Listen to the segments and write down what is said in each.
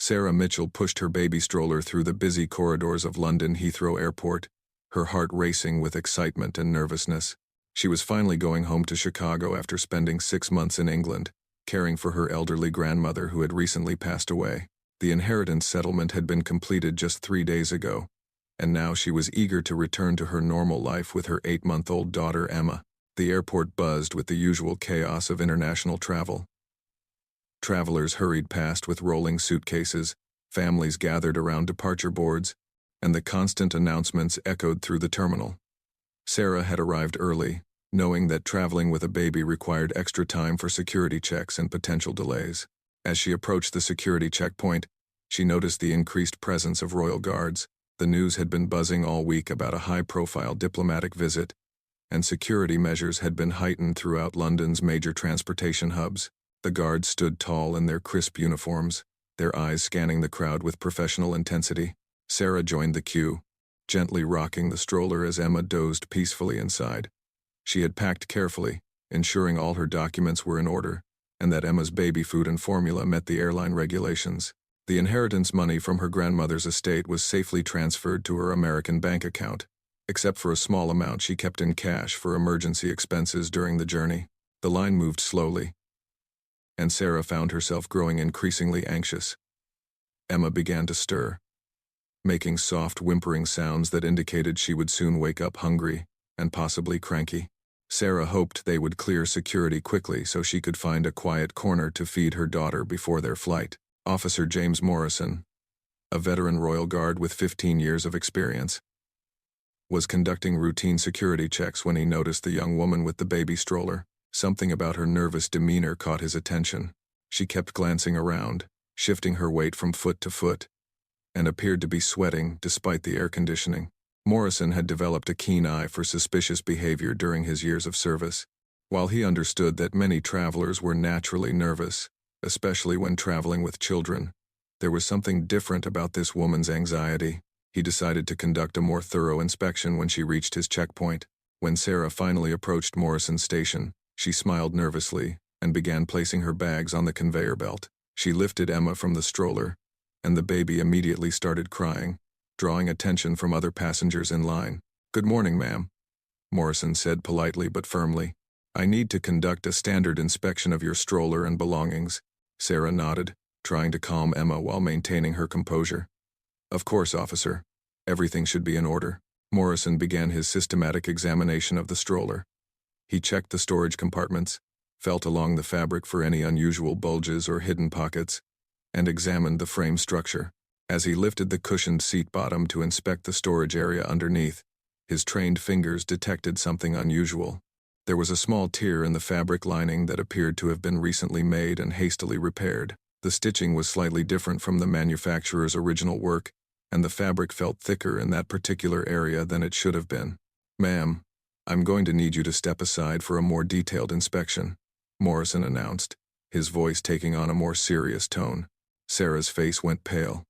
Sarah Mitchell pushed her baby stroller through the busy corridors of London Heathrow Airport, her heart racing with excitement and nervousness. She was finally going home to Chicago after spending 6 months in England, caring for her elderly grandmother who had recently passed away. The inheritance settlement had been completed just 3 days ago, and now she was eager to return to her normal life with her 8-month-old daughter Emma. The airport buzzed with the usual chaos of international travel. Travelers hurried past with rolling suitcases, families gathered around departure boards, and the constant announcements echoed through the terminal. Sarah had arrived early, knowing that traveling with a baby required extra time for security checks and potential delays. As she approached the security checkpoint, she noticed the increased presence of royal guards. The news had been buzzing all week about a high-profile diplomatic visit, and security measures had been heightened throughout London's major transportation hubs. The guards stood tall in their crisp uniforms, their eyes scanning the crowd with professional intensity. Sarah joined the queue, gently rocking the stroller as Emma dozed peacefully inside. She had packed carefully, ensuring all her documents were in order, and that Emma's baby food and formula met the airline regulations. The inheritance money from her grandmother's estate was safely transferred to her American bank account, except for a small amount she kept in cash for emergency expenses during the journey. The line moved slowly, and Sarah found herself growing increasingly anxious. Emma began to stir, making soft whimpering sounds that indicated she would soon wake up hungry and possibly cranky. Sarah hoped they would clear security quickly so she could find a quiet corner to feed her daughter before their flight. Officer James Morrison, a veteran Royal Guard with 15 years of experience, was conducting routine security checks when he noticed the young woman with the baby stroller. Something about her nervous demeanor caught his attention. She kept glancing around, shifting her weight from foot to foot, and appeared to be sweating despite the air conditioning. Morrison had developed a keen eye for suspicious behavior during his years of service. While he understood that many travelers were naturally nervous, especially when traveling with children, there was something different about this woman's anxiety. He decided to conduct a more thorough inspection when she reached his checkpoint. When Sarah finally approached Morrison's station, she smiled nervously and began placing her bags on the conveyor belt. She lifted Emma from the stroller, and the baby immediately started crying, drawing attention from other passengers in line. "Good morning, ma'am," Morrison said politely but firmly. "I need to conduct a standard inspection of your stroller and belongings." Sarah nodded, trying to calm Emma while maintaining her composure. "Of course, officer. Everything should be in order." Morrison began his systematic examination of the stroller. He checked the storage compartments, felt along the fabric for any unusual bulges or hidden pockets, and examined the frame structure. As he lifted the cushioned seat bottom to inspect the storage area underneath, his trained fingers detected something unusual. There was a small tear in the fabric lining that appeared to have been recently made and hastily repaired. The stitching was slightly different from the manufacturer's original work, and the fabric felt thicker in that particular area than it should have been. "Ma'am, I'm going to need you to step aside for a more detailed inspection," Morrison announced, his voice taking on a more serious tone. Sarah's face went pale.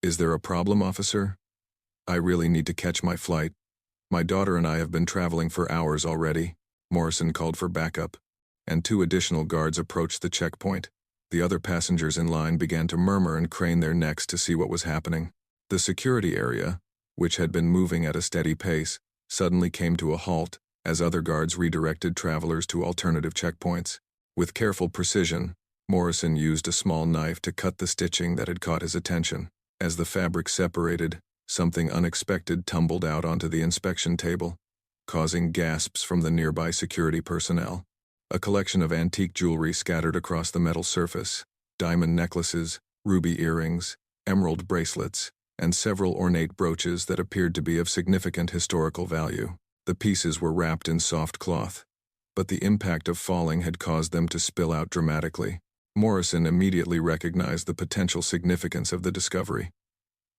"Is there a problem, officer? I really need to catch my flight. My daughter and I have been traveling for hours already." Morrison called for backup, and 2 additional guards approached the checkpoint. The other passengers in line began to murmur and crane their necks to see what was happening. The security area, which had been moving at a steady pace, suddenly came to a halt as other guards redirected travelers to alternative checkpoints. With careful precision, Morrison used a small knife to cut the stitching that had caught his attention. As the fabric separated, something unexpected tumbled out onto the inspection table, causing gasps from the nearby security personnel. A collection of antique jewelry scattered across the metal surface: diamond necklaces, ruby earrings, emerald bracelets, and several ornate brooches that appeared to be of significant historical value. The pieces were wrapped in soft cloth, but the impact of falling had caused them to spill out dramatically. Morrison immediately recognized the potential significance of the discovery.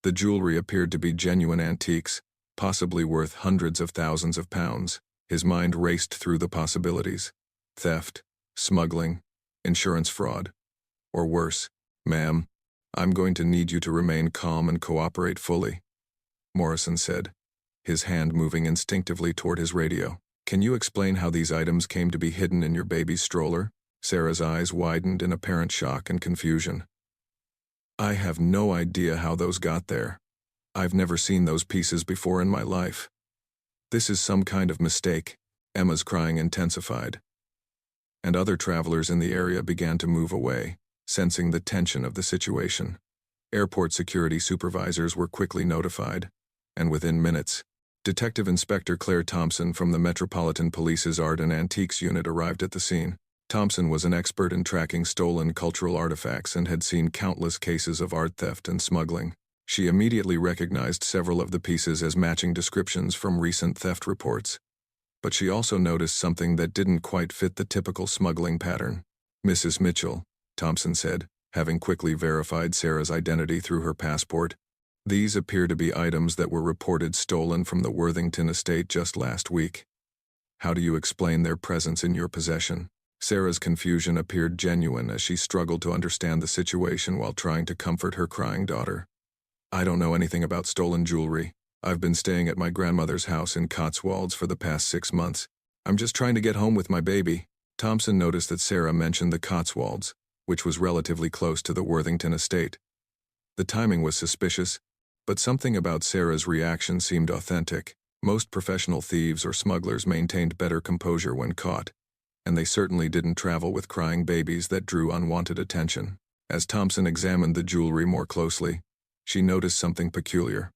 The jewelry appeared to be genuine antiques, possibly worth hundreds of thousands of pounds. His mind raced through the possibilities: theft, smuggling, insurance fraud, or worse. "Ma'am, I'm going to need you to remain calm and cooperate fully," Morrison said, his hand moving instinctively toward his radio. "Can you explain how these items came to be hidden in your baby's stroller?" Sarah's eyes widened in apparent shock and confusion. I have no idea how those got there. I've never seen those pieces before in my life. This is some kind of mistake. Emma's crying intensified. And other travelers in the area began to move away, sensing the tension of the situation. Airport security supervisors were quickly notified, and within minutes, Detective Inspector Claire Thompson from the Metropolitan Police's Art and Antiques Unit arrived at the scene. Thompson was an expert in tracking stolen cultural artifacts and had seen countless cases of art theft and smuggling. She immediately recognized several of the pieces as matching descriptions from recent theft reports. But she also noticed something that didn't quite fit the typical smuggling pattern. "Mrs. Mitchell," Thompson said, having quickly verified Sarah's identity through her passport. "These appear to be items that were reported stolen from the Worthington estate just last week. How do you explain their presence in your possession?" Sarah's confusion appeared genuine as she struggled to understand the situation while trying to comfort her crying daughter. "I don't know anything about stolen jewelry. I've been staying at my grandmother's house in Cotswolds for the past 6 months. I'm just trying to get home with my baby." Thompson noticed that Sarah mentioned the Cotswolds, which was relatively close to the Worthington estate. The timing was suspicious, but something about Sarah's reaction seemed authentic. Most professional thieves or smugglers maintained better composure when caught, and they certainly didn't travel with crying babies that drew unwanted attention. As Thompson examined the jewelry more closely, she noticed something peculiar.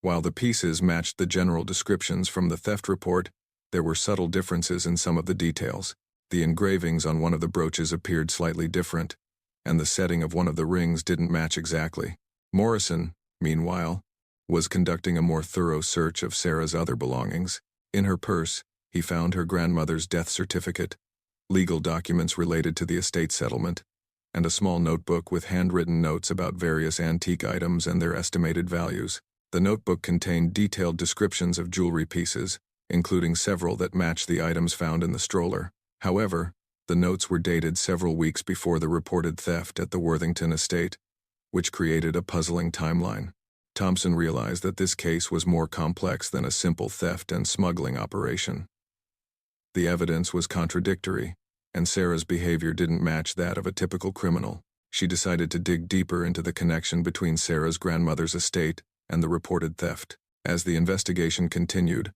While the pieces matched the general descriptions from the theft report, there were subtle differences in some of the details. The engravings on one of the brooches appeared slightly different, and the setting of one of the rings didn't match exactly. Morrison, meanwhile, was conducting a more thorough search of Sarah's other belongings. In her purse, he found her grandmother's death certificate, legal documents related to the estate settlement, and a small notebook with handwritten notes about various antique items and their estimated values. The notebook contained detailed descriptions of jewelry pieces, including several that matched the items found in the stroller. However, the notes were dated several weeks before the reported theft at the Worthington estate, which created a puzzling timeline. Thompson realized that this case was more complex than a simple theft and smuggling operation. The evidence was contradictory, and Sarah's behavior didn't match that of a typical criminal. She decided to dig deeper into the connection between Sarah's grandmother's estate and the reported theft. As the investigation continued,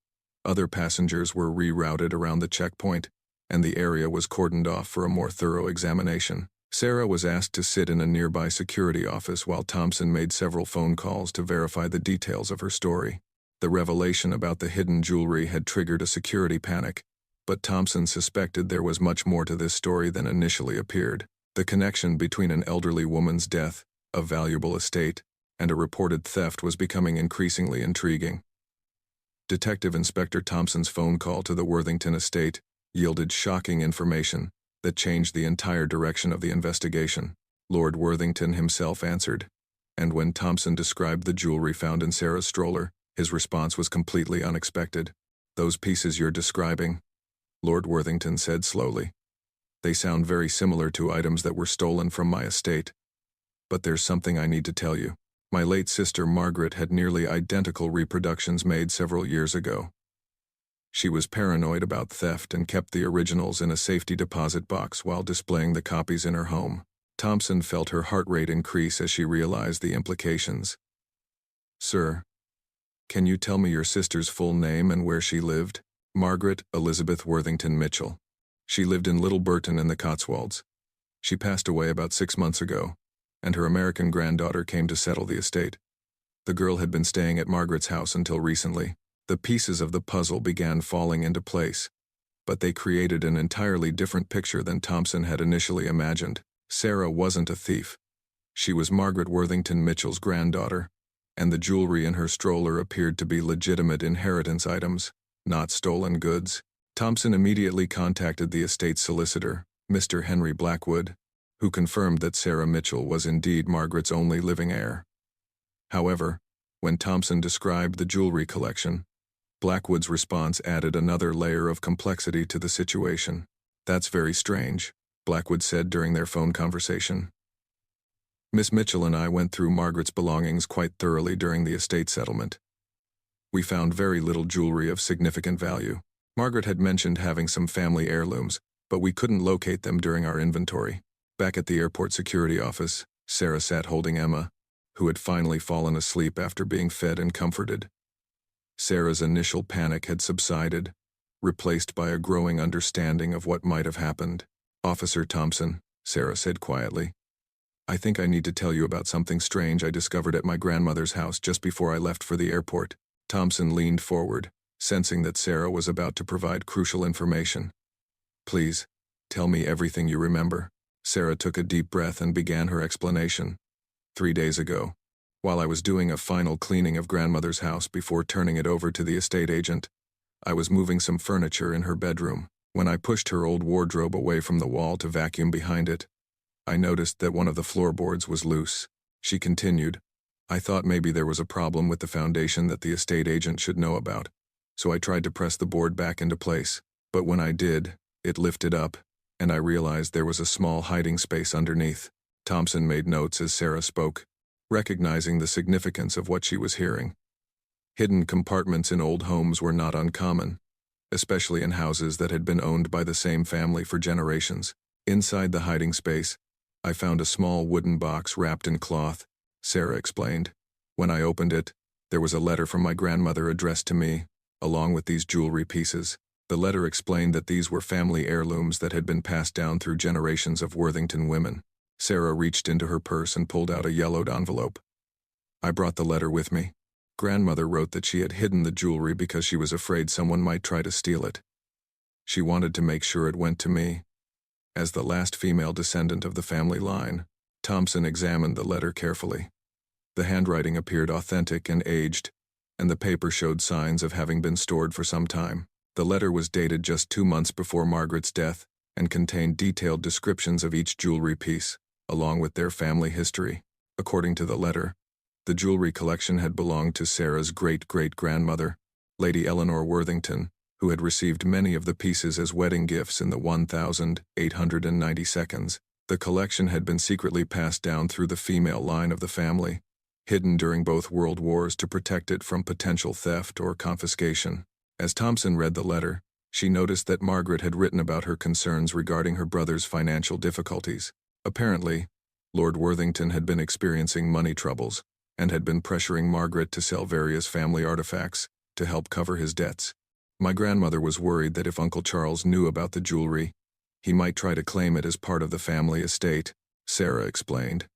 other passengers were rerouted around the checkpoint, and the area was cordoned off for a more thorough examination. Sarah was asked to sit in a nearby security office while Thompson made several phone calls to verify the details of her story. The revelation about the hidden jewelry had triggered a security panic, but Thompson suspected there was much more to this story than initially appeared. The connection between an elderly woman's death, a valuable estate, and a reported theft was becoming increasingly intriguing. Detective Inspector Thompson's phone call to the Worthington estate yielded shocking information that changed the entire direction of the investigation. Lord Worthington himself answered, and when Thompson described the jewelry found in Sarah's stroller, his response was completely unexpected. "Those pieces you're describing," Lord Worthington said slowly. "They sound very similar to items that were stolen from my estate. But there's something I need to tell you. My late sister Margaret had nearly identical reproductions made several years ago. She was paranoid about theft and kept the originals in a safety deposit box while displaying the copies in her home." Thompson felt her heart rate increase as she realized the implications. "Sir, can you tell me your sister's full name and where she lived?" "Margaret Elizabeth Worthington Mitchell. She lived in Little Burton in the Cotswolds. She passed away about 6 months ago, and her American granddaughter came to settle the estate. The girl had been staying at Margaret's house until recently." The pieces of the puzzle began falling into place, but they created an entirely different picture than Thompson had initially imagined. Sarah wasn't a thief. She was Margaret Worthington Mitchell's granddaughter, and the jewelry in her stroller appeared to be legitimate inheritance items, not stolen goods. Thompson immediately contacted the estate's solicitor, Mr. Henry Blackwood, who confirmed that Sarah Mitchell was indeed Margaret's only living heir. However, when Thompson described the jewelry collection, Blackwood's response added another layer of complexity to the situation. "That's very strange," Blackwood said during their phone conversation. "Miss Mitchell and I went through Margaret's belongings quite thoroughly during the estate settlement. We found very little jewelry of significant value. Margaret had mentioned having some family heirlooms, but we couldn't locate them during our inventory." Back at the airport security office, Sarah sat holding Emma, who had finally fallen asleep after being fed and comforted. Sarah's initial panic had subsided, replaced by a growing understanding of what might have happened. "Officer Thompson," Sarah said quietly, "I think I need to tell you about something strange I discovered at my grandmother's house just before I left for the airport." Thompson leaned forward, sensing that Sarah was about to provide crucial information. "Please, tell me everything you remember." Sarah took a deep breath and began her explanation. 3 days ago, while I was doing a final cleaning of grandmother's house before turning it over to the estate agent, I was moving some furniture in her bedroom. When I pushed her old wardrobe away from the wall to vacuum behind it, I noticed that one of the floorboards was loose. She continued, "I thought maybe there was a problem with the foundation that the estate agent should know about, so I tried to press the board back into place. But when I did, it lifted up, and I realized there was a small hiding space underneath." Thompson made notes as Sarah spoke, recognizing the significance of what she was hearing. Hidden compartments in old homes were not uncommon, especially in houses that had been owned by the same family for generations. "Inside the hiding space, I found a small wooden box wrapped in cloth," Sarah explained. "When I opened it, there was a letter from my grandmother addressed to me, along with these jewelry pieces. The letter explained that these were family heirlooms that had been passed down through generations of Worthington women." Sarah reached into her purse and pulled out a yellowed envelope. "I brought the letter with me. Grandmother wrote that she had hidden the jewelry because she was afraid someone might try to steal it. She wanted to make sure it went to me. As the last female descendant of the family line." Thompson examined the letter carefully. The handwriting appeared authentic and aged, and the paper showed signs of having been stored for some time. The letter was dated just 2 months before Margaret's death and contained detailed descriptions of each jewelry piece, along with their family history. According to the letter, the jewelry collection had belonged to Sarah's great-great-grandmother, Lady Eleanor Worthington, who had received many of the pieces as wedding gifts in the 1892. The collection had been secretly passed down through the female line of the family, hidden during both world wars to protect it from potential theft or confiscation. As Thompson read the letter, she noticed that Margaret had written about her concerns regarding her brother's financial difficulties. Apparently, Lord Worthington had been experiencing money troubles and had been pressuring Margaret to sell various family artifacts to help cover his debts. "My grandmother was worried that if Uncle Charles knew about the jewelry, he might try to claim it as part of the family estate," Sarah explained.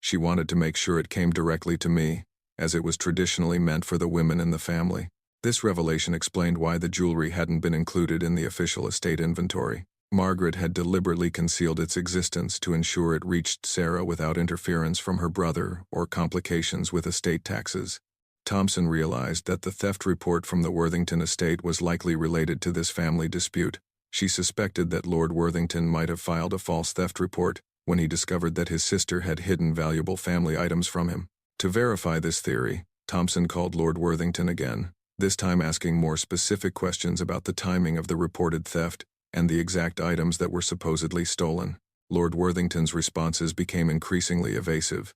"She wanted to make sure it came directly to me, as it was traditionally meant for the women in the family." This revelation explained why the jewelry hadn't been included in the official estate inventory. Margaret had deliberately concealed its existence to ensure it reached Sarah without interference from her brother or complications with estate taxes. Thompson realized that the theft report from the Worthington estate was likely related to this family dispute. She suspected that Lord Worthington might have filed a false theft report when he discovered that his sister had hidden valuable family items from him. To verify this theory, Thompson called Lord Worthington again, this time asking more specific questions about the timing of the reported theft and the exact items that were supposedly stolen. Lord Worthington's responses became increasingly evasive.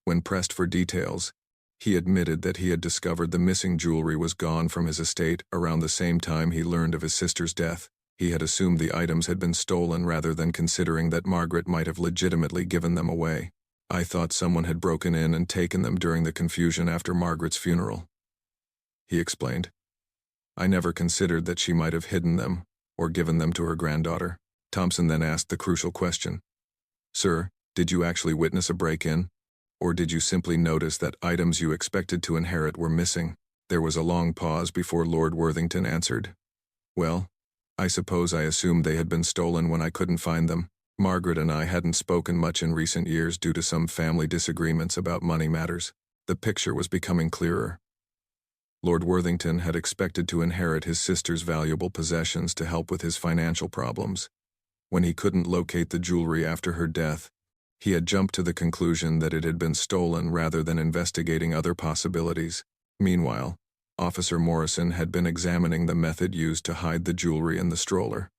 When pressed for details, he admitted that he had discovered the missing jewelry was gone from his estate around the same time he learned of his sister's death. He had assumed the items had been stolen rather than considering that Margaret might have legitimately given them away. "I thought someone had broken in and taken them during the confusion after Margaret's funeral," he explained. "I never considered that she might have hidden them or given them to her granddaughter." Thompson then asked the crucial question. "Sir, did you actually witness a break-in? Or did you simply notice that items you expected to inherit were missing?" There was a long pause before Lord Worthington answered. "Well, I suppose I assumed they had been stolen when I couldn't find them. Margaret and I hadn't spoken much in recent years due to some family disagreements about money matters." The picture was becoming clearer. Lord Worthington had expected to inherit his sister's valuable possessions to help with his financial problems. When he couldn't locate the jewelry after her death, he had jumped to the conclusion that it had been stolen rather than investigating other possibilities. Meanwhile, Officer Morrison had been examining the method used to hide the jewelry in the stroller.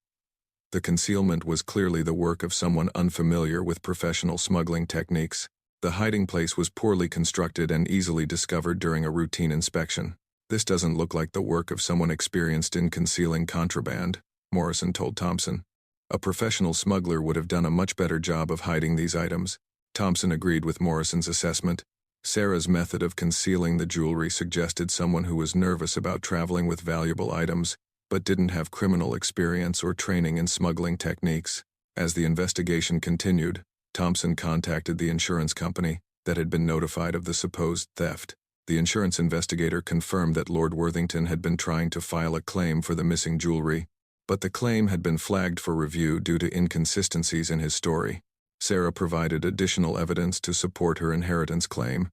The concealment was clearly the work of someone unfamiliar with professional smuggling techniques. The hiding place was poorly constructed and easily discovered during a routine inspection. "This doesn't look like the work of someone experienced in concealing contraband," Morrison told Thompson. "A professional smuggler would have done a much better job of hiding these items." Thompson agreed with Morrison's assessment. Sarah's method of concealing the jewelry suggested someone who was nervous about traveling with valuable items, but didn't have criminal experience or training in smuggling techniques. As the investigation continued, Thompson contacted the insurance company that had been notified of the supposed theft. The insurance investigator confirmed that Lord Worthington had been trying to file a claim for the missing jewelry, but the claim had been flagged for review due to inconsistencies in his story. Sarah provided additional evidence to support her inheritance claim,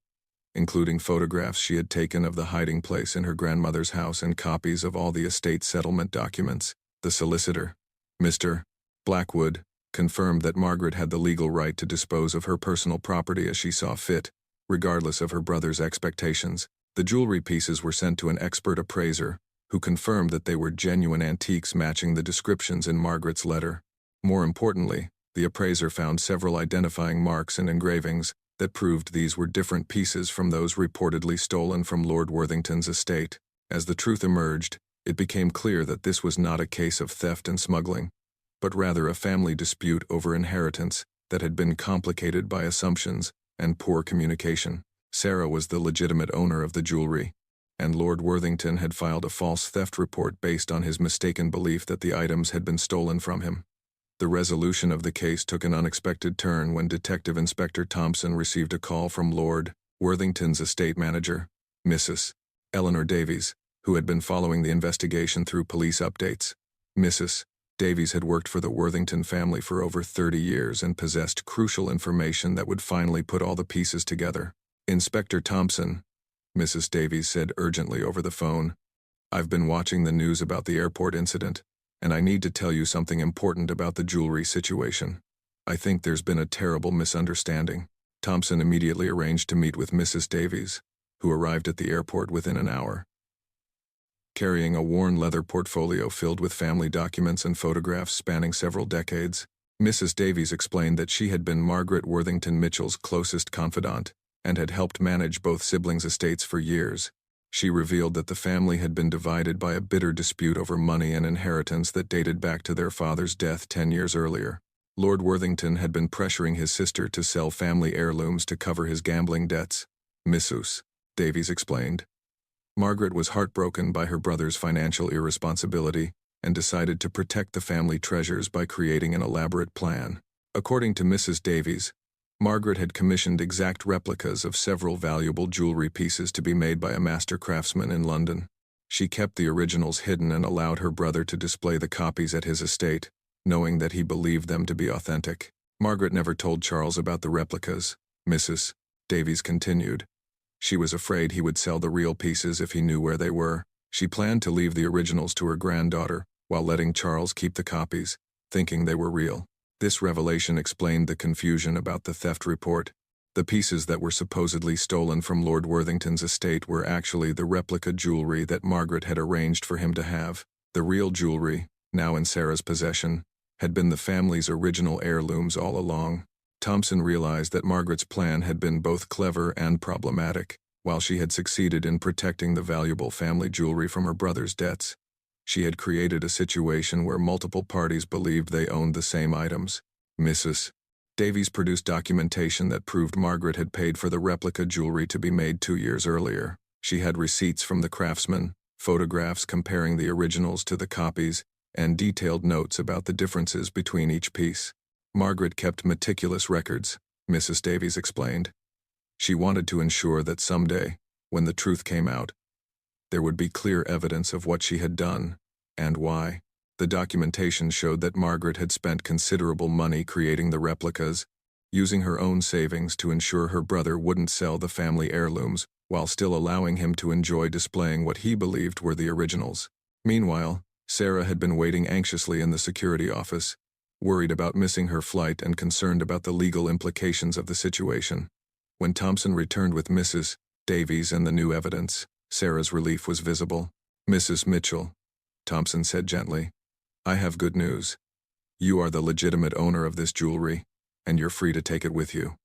including photographs she had taken of the hiding place in her grandmother's house and copies of all the estate settlement documents. The solicitor, Mr. Blackwood, confirmed that Margaret had the legal right to dispose of her personal property as she saw fit, regardless of her brother's expectations. The jewelry pieces were sent to an expert appraiser, who confirmed that they were genuine antiques matching the descriptions in Margaret's letter. More importantly, the appraiser found several identifying marks and engravings that proved these were different pieces from those reportedly stolen from Lord Worthington's estate. As the truth emerged, it became clear that this was not a case of theft and smuggling, but rather a family dispute over inheritance that had been complicated by assumptions and poor communication. Sarah was the legitimate owner of the jewelry, and Lord Worthington had filed a false theft report based on his mistaken belief that the items had been stolen from him. The resolution of the case took an unexpected turn when Detective Inspector Thompson received a call from Lord Worthington's estate manager, Mrs. Eleanor Davies, who had been following the investigation through police updates. Mrs. Davies had worked for the Worthington family for over 30 years and possessed crucial information that would finally put all the pieces together. "Inspector Thompson," Mrs. Davies said urgently over the phone, "I've been watching the news about the airport incident, and I need to tell you something important about the jewelry situation. I think there's been a terrible misunderstanding." Thompson immediately arranged to meet with Mrs. Davies, who arrived at the airport within an hour. Carrying a worn leather portfolio filled with family documents and photographs spanning several decades, Mrs. Davies explained that she had been Margaret Worthington Mitchell's closest confidant and had helped manage both siblings' estates for years. She revealed that the family had been divided by a bitter dispute over money and inheritance that dated back to their father's death 10 years earlier. Lord Worthington had been pressuring his sister to sell family heirlooms to cover his gambling debts. Mrs. Davies explained. Margaret was heartbroken by her brother's financial irresponsibility and decided to protect the family treasures by creating an elaborate plan. According to Mrs. Davies, Margaret had commissioned exact replicas of several valuable jewelry pieces to be made by a master craftsman in London. She kept the originals hidden and allowed her brother to display the copies at his estate, knowing that he believed them to be authentic. Margaret never told Charles about the replicas, Mrs. Davies continued. She was afraid he would sell the real pieces if he knew where they were. She planned to leave the originals to her granddaughter, while letting Charles keep the copies, thinking they were real. This revelation explained the confusion about the theft report. The pieces that were supposedly stolen from Lord Worthington's estate were actually the replica jewelry that Margaret had arranged for him to have. The real jewelry, now in Sarah's possession, had been the family's original heirlooms all along. Thompson realized that Margaret's plan had been both clever and problematic. While she had succeeded in protecting the valuable family jewelry from her brother's debts, she had created a situation where multiple parties believed they owned the same items. Mrs. Davies produced documentation that proved Margaret had paid for the replica jewelry to be made 2 years earlier. She had receipts from the craftsman, photographs comparing the originals to the copies, and detailed notes about the differences between each piece. Margaret kept meticulous records, Mrs. Davies explained. She wanted to ensure that someday, when the truth came out, there would be clear evidence of what she had done, and why. The documentation showed that Margaret had spent considerable money creating the replicas, using her own savings to ensure her brother wouldn't sell the family heirlooms, while still allowing him to enjoy displaying what he believed were the originals. Meanwhile, Sarah had been waiting anxiously in the security office, worried about missing her flight and concerned about the legal implications of the situation. When Thompson returned with Mrs. Davies and the new evidence, Sarah's relief was visible. "Mrs. Mitchell," Thompson said gently, "I have good news. You are the legitimate owner of this jewelry, and you're free to take it with you.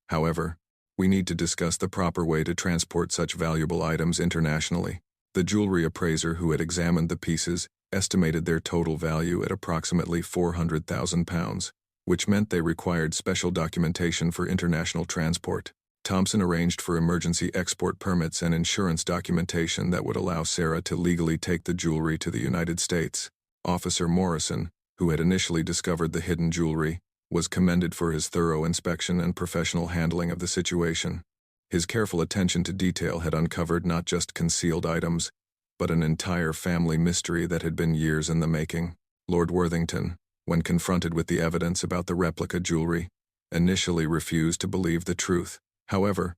However, we need to discuss the proper way to transport such valuable items internationally." The jewelry appraiser who had examined the pieces estimated their total value at approximately £400,000. which meant they required special documentation for international transport. Thompson arranged for emergency export permits and insurance documentation that would allow Sarah to legally take the jewelry to the United States. Officer Morrison, who had initially discovered the hidden jewelry, was commended for his thorough inspection and professional handling of the situation. His careful attention to detail had uncovered not just concealed items, but an entire family mystery that had been years in the making. Lord Worthington, when confronted with the evidence about the replica jewelry, initially refused to believe the truth. However,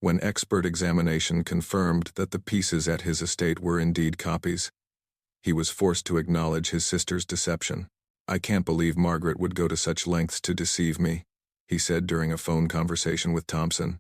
when expert examination confirmed that the pieces at his estate were indeed copies, he was forced to acknowledge his sister's deception. "I can't believe Margaret would go to such lengths to deceive me," he said during a phone conversation with Thompson.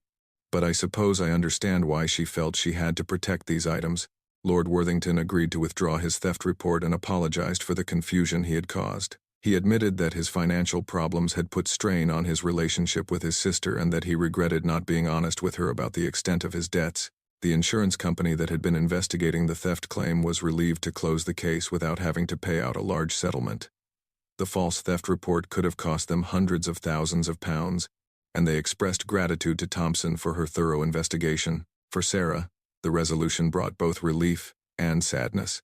"But I suppose I understand why she felt she had to protect these items." Lord Worthington agreed to withdraw his theft report and apologized for the confusion he had caused. He admitted that his financial problems had put strain on his relationship with his sister and that he regretted not being honest with her about the extent of his debts. The insurance company that had been investigating the theft claim was relieved to close the case without having to pay out a large settlement. The false theft report could have cost them hundreds of thousands of pounds, and they expressed gratitude to Thompson for her thorough investigation. For Sarah, the resolution brought both relief and sadness.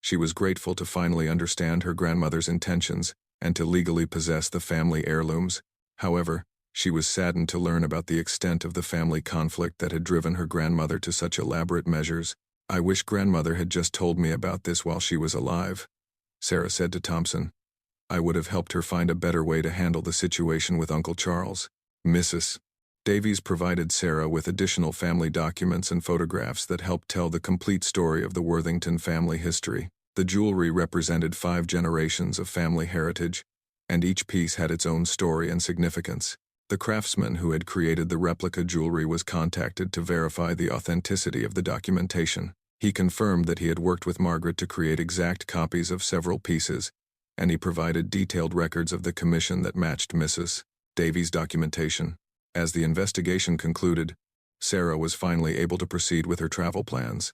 She was grateful to finally understand her grandmother's intentions and to legally possess the family heirlooms. However, she was saddened to learn about the extent of the family conflict that had driven her grandmother to such elaborate measures. "I wish grandmother had just told me about this while she was alive," Sarah said to Thompson. "I would have helped her find a better way to handle the situation with Uncle Charles." Mrs. Davies provided Sarah with additional family documents and photographs that helped tell the complete story of the Worthington family history. The jewelry represented 5 generations of family heritage, and each piece had its own story and significance. The craftsman who had created the replica jewelry was contacted to verify the authenticity of the documentation. He confirmed that he had worked with Margaret to create exact copies of several pieces, and he provided detailed records of the commission that matched Mrs. Davies' documentation. As the investigation concluded, Sarah was finally able to proceed with her travel plans.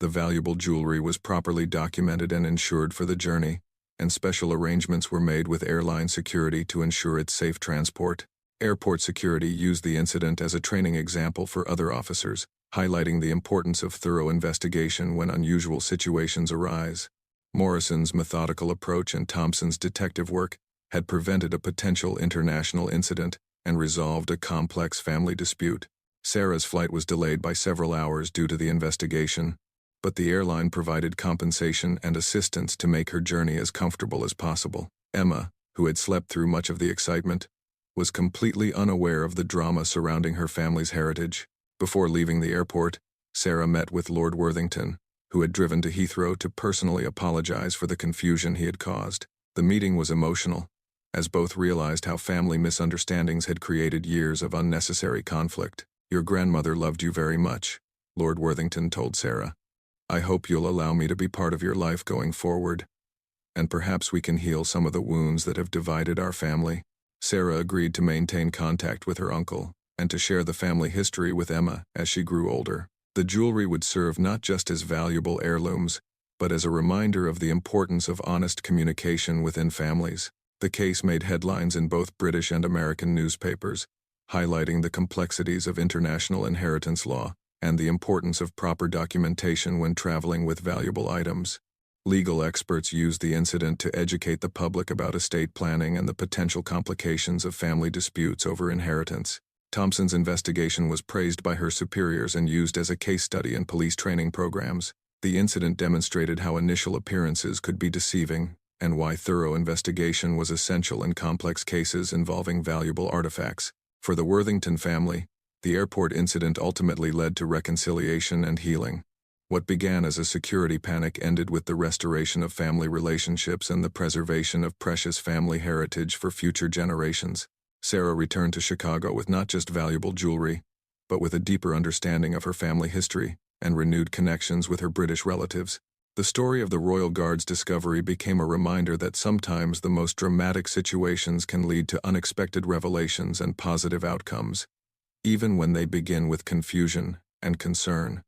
The valuable jewelry was properly documented and insured for the journey, and special arrangements were made with airline security to ensure its safe transport. Airport security used the incident as a training example for other officers, highlighting the importance of thorough investigation when unusual situations arise. Morrison's methodical approach and Thompson's detective work had prevented a potential international incident and resolved a complex family dispute. Sarah's flight was delayed by several hours due to the investigation, but the airline provided compensation and assistance to make her journey as comfortable as possible. Emma, who had slept through much of the excitement, was completely unaware of the drama surrounding her family's heritage. Before leaving the airport, Sarah met with Lord Worthington, who had driven to Heathrow to personally apologize for the confusion he had caused. The meeting was emotional, as both realized how family misunderstandings had created years of unnecessary conflict. "Your grandmother loved you very much," Lord Worthington told Sarah. "I hope you'll allow me to be part of your life going forward, and perhaps we can heal some of the wounds that have divided our family." Sarah agreed to maintain contact with her uncle and to share the family history with Emma as she grew older. The jewelry would serve not just as valuable heirlooms, but as a reminder of the importance of honest communication within families. The case made headlines in both British and American newspapers, highlighting the complexities of international inheritance law and the importance of proper documentation when traveling with valuable items. Legal experts used the incident to educate the public about estate planning and the potential complications of family disputes over inheritance. Thompson's investigation was praised by her superiors and used as a case study in police training programs. The incident demonstrated how initial appearances could be deceiving and why thorough investigation was essential in complex cases involving valuable artifacts. For the Worthington family, the airport incident ultimately led to reconciliation and healing. What began as a security panic ended with the restoration of family relationships and the preservation of precious family heritage for future generations. Sarah returned to Chicago with not just valuable jewelry, but with a deeper understanding of her family history and renewed connections with her British relatives. The story of the Royal Guard's discovery became a reminder that sometimes the most dramatic situations can lead to unexpected revelations and positive outcomes, even when they begin with confusion and concern.